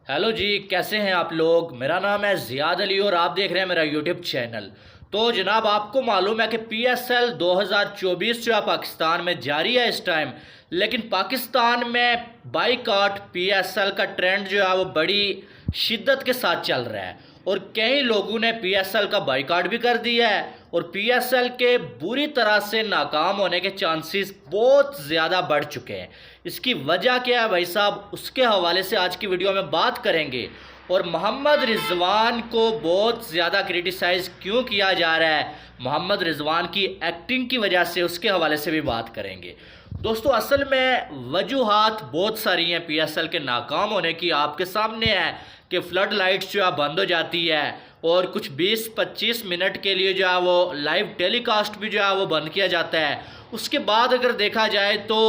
Hello जी, कैसे हैं आप लोग। मेरा नाम है ज़ियाद अली और आप देख रहे हैं मेरा यूट्यूब चैनल। तो जनाब, आपको मालूम है कि पीएसएल 2024 जो है पाकिस्तान में जारी है इस टाइम। लेकिन पाकिस्तान में बाईकाट पीएसएल का ट्रेंड जो है वो बड़ी शिद्दत के साथ चल रहा है और कई लोगों ने पीएसएल का बाईकाट भी कर दिया है और पीएसएल के बुरी तरह से नाकाम होने के चांसेस बहुत ज़्यादा बढ़ चुके हैं। इसकी वजह क्या है भाई साहब, उसके हवाले से आज की वीडियो में बात करेंगे। और मोहम्मद रिजवान को बहुत ज़्यादा क्रिटिसाइज़ क्यों किया जा रहा है, मोहम्मद रिजवान की एक्टिंग की वजह से, उसके हवाले से भी बात करेंगे। दोस्तों, असल में वजूहात बहुत सारी हैं पीएसएल के नाकाम होने की। आपके सामने है कि फ्लड लाइट्स जो है बंद हो जाती है और कुछ 20-25 मिनट के लिए जो है वो लाइव टेलीकास्ट भी जो है वो बंद किया जाता है। उसके बाद अगर देखा जाए तो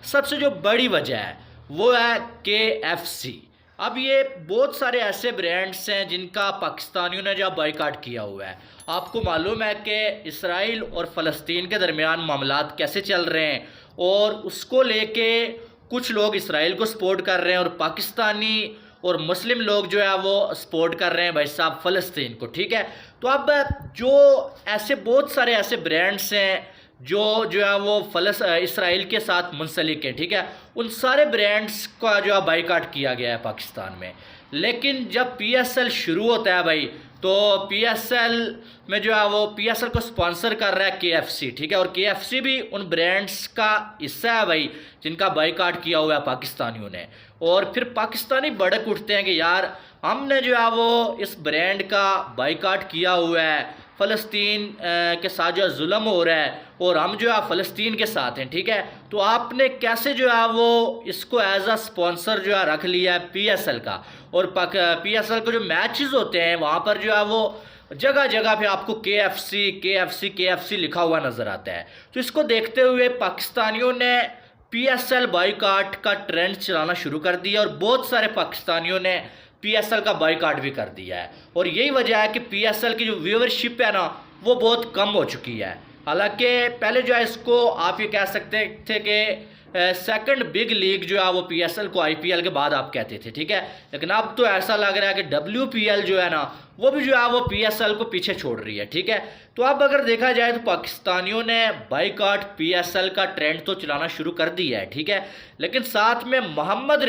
सबसे जो बड़ी वजह है वो है KFC। अब ये बहुत सारे ऐसे ब्रांड्स हैं जिनका पाकिस्तानियों ने जो बायकॉट किया हुआ है। आपको मालूम है कि इसराइल और फ़लस्तीन के दरमियान मामलात कैसे चल रहे हैं और उसको लेके कुछ लोग इसराइल को सपोर्ट कर रहे हैं और पाकिस्तानी और मुस्लिम लोग जो है वो सपोर्ट कर रहे हैं भाई साहब फ़लस्तीन को। ठीक है, तो अब जो ऐसे बहुत सारे ऐसे ब्रांड्स हैं जो जो है वो इसराइल के साथ मुंसलिक है। ठीक है, उन सारे ब्रांड्स का जो है बाइकाट किया गया है पाकिस्तान में। लेकिन जब पीएसएल शुरू होता है भाई, तो पीएसएल में जो है वो पीएसएल को स्पॉन्सर कर रहा है KFC। ठीक है, और KFC भी उन ब्रांड्स का हिस्सा है भाई जिनका बाइकाट किया हुआ है पाकिस्तानियों ने। और फिर पाकिस्तानी भड़क उठते हैं कि यार हमने जो है वो इस ब्रांड का बाइकाट किया हुआ है, फ़लस्तीन के साथ जो जुल्म हो रहा है और हम जो है फ़लस्तीन के साथ हैं। ठीक है, तो आपने कैसे जो है वो इसको एज अ स्पॉन्सर जो है रख लिया है पीएसएल का। और पीएसएल के जो मैचेस होते हैं वहाँ पर जो है वो जगह जगह पे आपको KFC लिखा हुआ नज़र आता है। तो इसको देखते हुए पाकिस्तानियों ने पीएसएल बाइकाट का ट्रेंड चलाना शुरू कर दिया और बहुत सारे पाकिस्तानियों ने पीएसएल का बाइकाट भी कर दिया है। और यही वजह है कि पीएसएल की जो व्यूअरशिप है ना वो बहुत कम हो चुकी है। हालांकि पहले जो है इसको आप ये कह सकते थे कि सेकंड बिग लीग जो है वो पीएसएल को आईपीएल के बाद आप कहते थे। ठीक है, लेकिन अब तो ऐसा लग रहा है कि WPL जो है ना वो भी जो है वो पीएसएल को पीछे छोड़ रही है। ठीक है, तो अब अगर देखा जाए तो पाकिस्तानियों ने बाइकाट पीएसएल का ट्रेंड तो चलाना शुरू कर दिया है। ठीक है, लेकिन साथ में मोहम्मद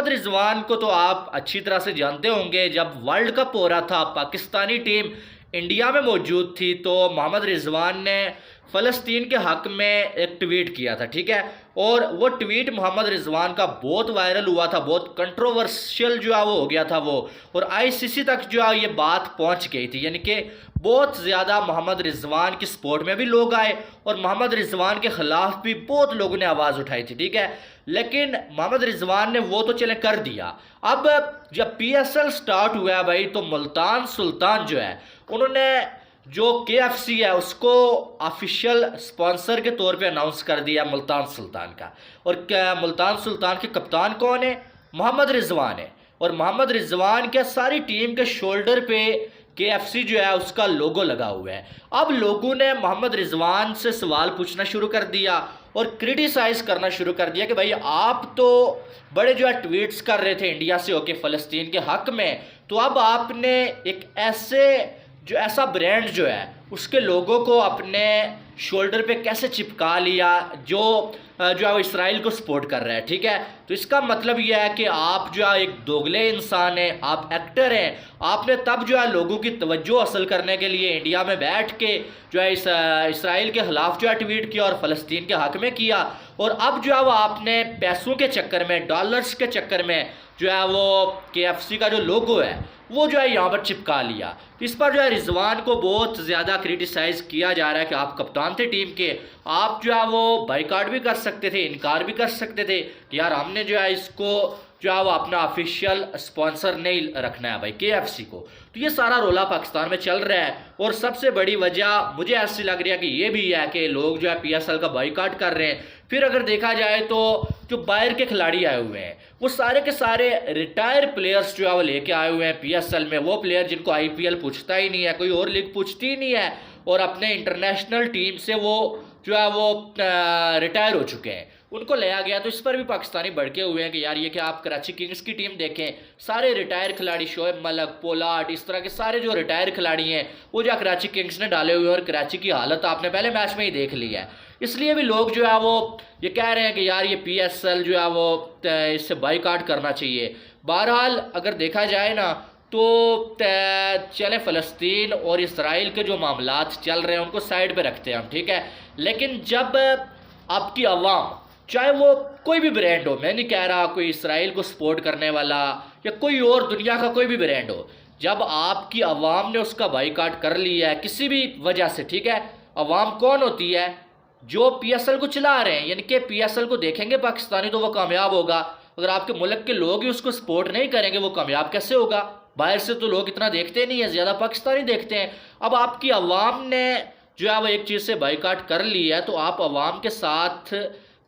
रिजवान को तो आप अच्छी तरह से जानते होंगे। जब वर्ल्ड कप हो रहा था, पाकिस्तानी टीम इंडिया में मौजूद थी, तो मोहम्मद रिजवान ने फ़लस्तीन के हक़ में एक ट्वीट किया था। ठीक है, और वो ट्वीट मोहम्मद रिजवान का बहुत वायरल हुआ था, बहुत कंट्रोवर्शियल जो है वो हो गया था वो, और ICC तक जो है ये बात पहुंच गई थी। यानी कि बहुत ज़्यादा मोहम्मद रिजवान की सपोर्ट में भी लोग आए और मोहम्मद रिजवान के ख़िलाफ़ भी बहुत लोगों ने आवाज़ उठाई थी। ठीक है, लेकिन मोहम्मद रिजवान ने वो तो चले कर दिया। अब जब पीएसएल स्टार्ट हुआ है भाई, तो मुल्तान सुल्तान जो है उन्होंने जो KFC है उसको ऑफिशियल स्पॉन्सर के तौर पे अनाउंस कर दिया मुल्तान सुल्तान का। और क्या मुल्तान सुल्तान के कप्तान कौन है? मोहम्मद रिजवान है। और मोहम्मद रिजवान के सारी टीम के शोल्डर पे KFC जो है उसका लोगो लगा हुआ है। अब लोगों ने मोहम्मद रिजवान से सवाल पूछना शुरू कर दिया और क्रिटिसाइज़ करना शुरू कर दिया कि भाई आप तो बड़े जो है ट्वीट्स कर रहे थे इंडिया से होके फ़लस्तीन के हक़ में, तो अब आपने एक ऐसा ब्रांड जो है उसके लोगों को अपने शोल्डर पे कैसे चिपका लिया जो है वो इसराइल को सपोर्ट कर रहा है। ठीक है, तो इसका मतलब यह है कि आप जो है एक दोगले इंसान हैं, आप एक्टर हैं। आपने तब जो है लोगों की तवज्जो हासिल करने के लिए इंडिया में बैठ के जो है इसराइल के ख़िलाफ़ जो है ट्वीट किया और फ़लस्तीन के हक़ में किया। और अब जो है वो आपने पैसों के चक्कर में, डॉलर्स के चक्कर में जो है वो KFC का जो लोगो है वो जो है यहाँ पर चिपका लिया। तो इस पर जो है रिजवान को बहुत ज़्यादा क्रिटिसाइज़ किया जा रहा है कि आप कप्तान थे टीम के, आप जो है वो बाइकाट भी कर सकते थे, इनकार भी कर सकते थे कि यार हमने जो है इसको जो है वो अपना ऑफिशियल स्पॉन्सर नहीं रखना है भाई KFC को। तो ये सारा रोला पाकिस्तान में चल रहा है और सबसे बड़ी वजह मुझे ऐसी लग रही है कि ये भी है कि लोग जो है पीएसएल का बाइकाट कर रहे हैं। फिर अगर देखा जाए तो जो बाहर के खिलाड़ी आए हुए हैं वो सारे के सारे रिटायर प्लेयर्स जो है वो लेके आए हुए हैं पीएसएल में। वो प्लेयर जिनको IPL पूछता ही नहीं है, कोई और लीग पूछती ही नहीं है, और अपने इंटरनेशनल टीम से वो जो है वो रिटायर हो चुके हैं। उनको लिया गया। तो इस पर भी पाकिस्तानी भड़के हुए हैं कि यार ये क्या, आप कराची किंग्स की टीम देखें, सारे रिटायर खिलाड़ी, शोएब मलिक, पोलार्ड, इस तरह के सारे जो रिटायर खिलाड़ी हैं वो जो कराची किंग्स ने डाले हुए हैं, और कराची की हालत आपने पहले मैच में ही देख ली है। इसलिए भी लोग जो है वो ये कह रहे हैं कि यार ये PSL जो है वो इससे बाइकाट करना चाहिए। बहरहाल अगर देखा जाए ना तो चले फ़लस्तीन और इसराइल के जो मामलात चल रहे हैं उनको साइड पे रखते हैं हम, ठीक है। लेकिन जब आपकी आवाम, चाहे वो कोई भी ब्रांड हो, मैं नहीं कह रहा कोई इसराइल को सपोर्ट करने वाला या कोई और दुनिया का कोई भी ब्रांड हो, जब आपकी आवाम ने उसका बाइकाट कर लिया है किसी भी वजह से, ठीक है। आवाम कौन होती है? जो PSL को चला रहे हैं, यानी कि PSL को देखेंगे पाकिस्तानी तो वो कामयाब होगा। अगर आपके मुल्क के लोग ही उसको सपोर्ट नहीं करेंगे वो कामयाब कैसे होगा? बाहर से तो लोग इतना देखते नहीं है, ज़्यादा पाकिस्तानी देखते हैं। अब आपकी आवाम ने जो है वो एक चीज़ से बाइकाट कर ली है, तो आप आवाम के साथ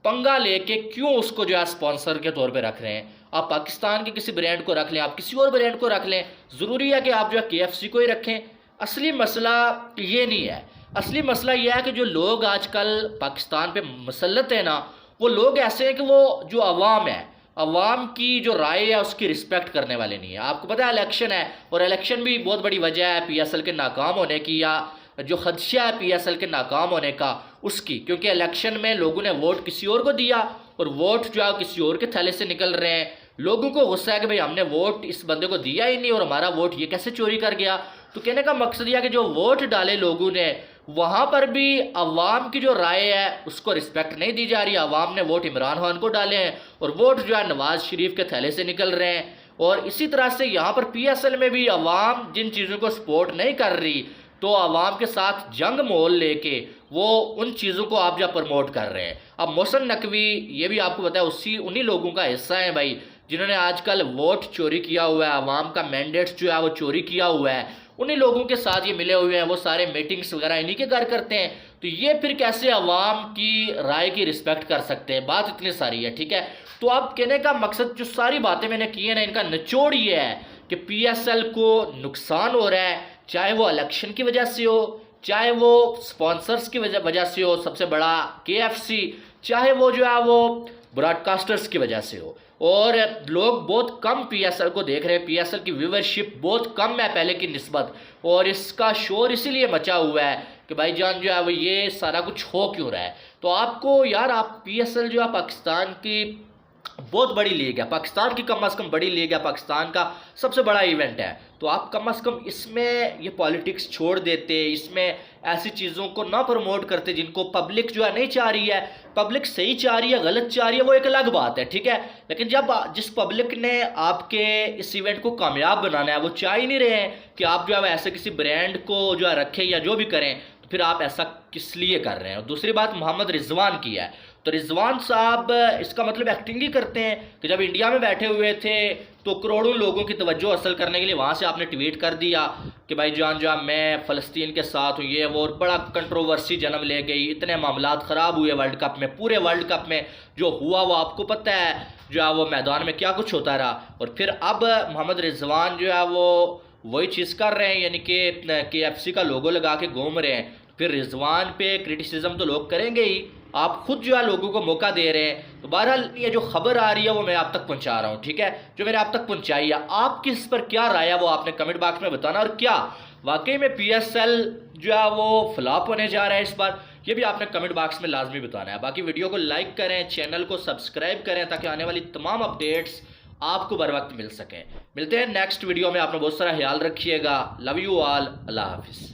पंगा लेके क्यों उसको जो है स्पॉन्सर के तौर पे रख रहे हैं? आप पाकिस्तान के किसी ब्रांड को रख लें, आप किसी और ब्रांड को रख लें, ज़रूरी है कि आप जो है KFC को ही रखें? असली मसला ये नहीं है। असली मसला यह है कि जो लोग आजकल पाकिस्तान पे मुसल्लत है ना, वो लोग ऐसे हैं कि वो जो अवाम है, अवाम की जो राय है उसकी रिस्पेक्ट करने वाले नहीं है। आपको पता है इलेक्शन है, और इलेक्शन भी बहुत बड़ी वजह है PSL के नाकाम होने की, या जो खदशा है PSL के नाकाम होने का उसकी, क्योंकि इलेक्शन में लोगों ने वोट किसी और को दिया और वोट जो है किसी और के थैले से निकल रहे हैं। लोगों को गुस्सा है कि भाई हमने वोट इस बंदे को दिया ही नहीं और हमारा वोट ये कैसे चोरी कर गया। तो कहने का मकसद यह है कि जो वोट डाले लोगों ने, वहाँ पर भी अवाम की जो राय है उसको रिस्पेक्ट नहीं दी जा रही। अवाम ने वोट इमरान खान को डाले हैं और वोट जो है नवाज शरीफ के थैले से निकल रहे हैं। और इसी तरह से यहाँ पर PSL में भी अवाम जिन चीज़ों को सपोर्ट नहीं कर रही, तो अवाम के साथ जंग मोल लेके वो उन चीज़ों को आप जब प्रमोट कर रहे हैं। अब मोहसिन नकवी, ये भी आपको पता है उन्हीं लोगों का हिस्सा है भाई, जिन्होंने आजकल वोट चोरी किया हुआ है, अवाम का मैंडेट्स जो है वो चोरी किया हुआ है। उन्हीं लोगों के साथ ये मिले हुए हैं, वो सारे मीटिंग्स वगैरह इन्हीं के घर करते हैं। तो ये फिर कैसे अवाम की राय की रिस्पेक्ट कर सकते हैं? बात इतनी सारी है, ठीक है। तो अब कहने का मकसद, जो सारी बातें मैंने की है ना, इनका निचोड़ ये है कि PSL को नुकसान हो रहा है, चाहे वो इलेक्शन की वजह से हो, चाहे वो स्पॉन्सर्स की वजह से हो, सबसे बड़ा KFC, चाहे वो जो है वो ब्रॉडकास्टर्स की वजह से हो। और लोग बहुत कम PSL को देख रहे हैं, PSL की व्यूवरशिप बहुत कम है पहले की निस्बत, और इसका शोर इसीलिए मचा हुआ है कि भाईजान जो है वो ये सारा कुछ हो क्यों रहा है। तो आपको यार, आप PSL जो है पाकिस्तान की बहुत बड़ी लीग है, पाकिस्तान की कम से कम बड़ी लीग है, पाकिस्तान का सबसे बड़ा इवेंट है, तो आप कम से कम इसमें ये पॉलिटिक्स छोड़ देते, इसमें ऐसी चीज़ों को ना प्रमोट करते जिनको पब्लिक जो है नहीं चाह रही है। पब्लिक सही चाह रही है गलत चाह रही है वो एक अलग बात है, ठीक है। लेकिन जब जिस पब्लिक ने आपके इस इवेंट को कामयाब बनाना है, वो चाह ही नहीं रहे हैं कि आप जो है ऐसे किसी ब्रांड को जो है रखें या जो भी करें, तो फिर आप ऐसा किस लिए कर रहे हैं? और दूसरी बात मोहम्मद रिजवान की है, तो रिजवान साहब इसका मतलब एक्टिंग ही करते हैं कि जब इंडिया में बैठे हुए थे तो करोड़ों लोगों की तवज्जो हासिल करने के लिए वहाँ से आपने ट्वीट कर दिया कि भाई जान जो मैं फ़लस्तीन के साथ हूँ, ये वो, और बड़ा कंट्रोवर्सी जन्म ले गई, इतने मामलात ख़राब हुए वर्ल्ड कप में। पूरे वर्ल्ड कप में जो हुआ वो आपको पता है, जो है वो मैदान में क्या कुछ होता रहा। और फिर अब मोहम्मद रिजवान जो है वो वही चीज़ कर रहे हैं, यानी कि KFC का लोगो लगा के घूम रहे हैं। फिर रिजवान पे क्रिटिसिज्म तो लोग करेंगे ही, आप खुद जो है लोगों को मौका दे रहे हैं। तो बहरहाल ये जो खबर आ रही है वो मैं आप तक पहुंचा रहा हूँ, ठीक है, जो मैंने आप तक पहुंचाई है। आपकी इस पर क्या राय है वो आपने कमेंट बॉक्स में बताना, और क्या वाकई में PSL जो है वो फ्लॉप होने जा रहा है इस बार, ये भी आपने कमेंट बॉक्स में लाजमी बताना है। बाकी वीडियो को लाइक करें, चैनल को सब्सक्राइब करें, ताकि आने वाली तमाम अपडेट्स आपको बर वक्त मिल सकें। मिलते हैं नेक्स्ट वीडियो में, आपने बहुत सारा ख्याल रखिएगा। लव यू ऑल, अल्लाह हाफिज़।